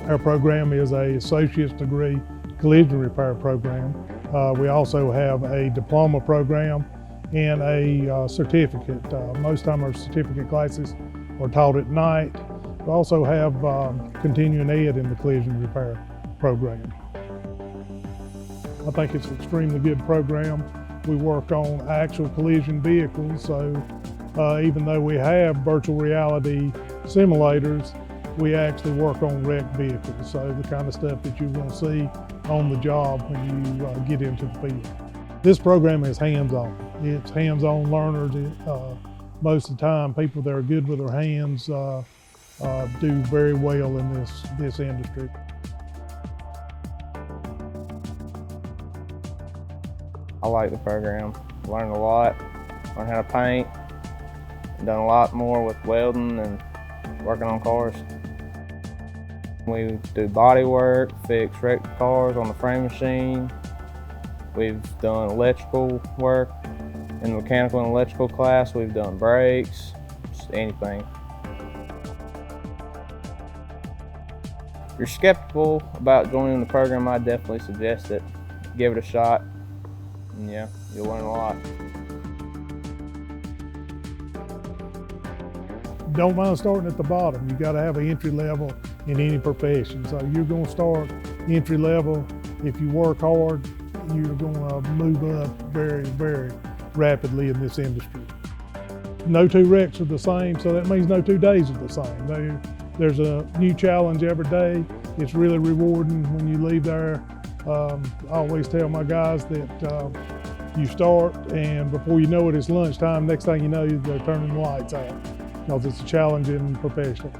Our program is a associate's degree collision repair program. We also have a diploma program and a certificate. Most time our certificate classes are taught at night. We also have continuing ed in the collision repair program. I think it's an extremely good program. We work on actual collision vehicles, so even though we have virtual reality simulators, we actually work on wrecked vehicles, so the kind of stuff that you're going to see on the job when you get into the field. This program is hands-on. It's hands-on learners. Most of the time, people that are good with their hands do very well in this industry. I like the program. Learned a lot, learned how to paint, done a lot more with welding and working on cars. We do body work, fix wrecked cars on the frame machine. We've done electrical work. In the mechanical and electrical class, we've done brakes, just anything. If you're skeptical about joining the program, I definitely suggest it. Give it a shot, and yeah, you'll learn a lot. Don't mind starting at the bottom. You got to have an entry level in any profession. So you're going to start entry level. If you work hard, you're going to move up very, very rapidly in this industry. No two wrecks are the same, so that means no 2 days are the same. There's a new challenge every day. It's really rewarding when you leave there. I always tell my guys that you start, and before you know it, it's lunchtime. Next thing you know, they're turning the lights out, because it's a challenging profession.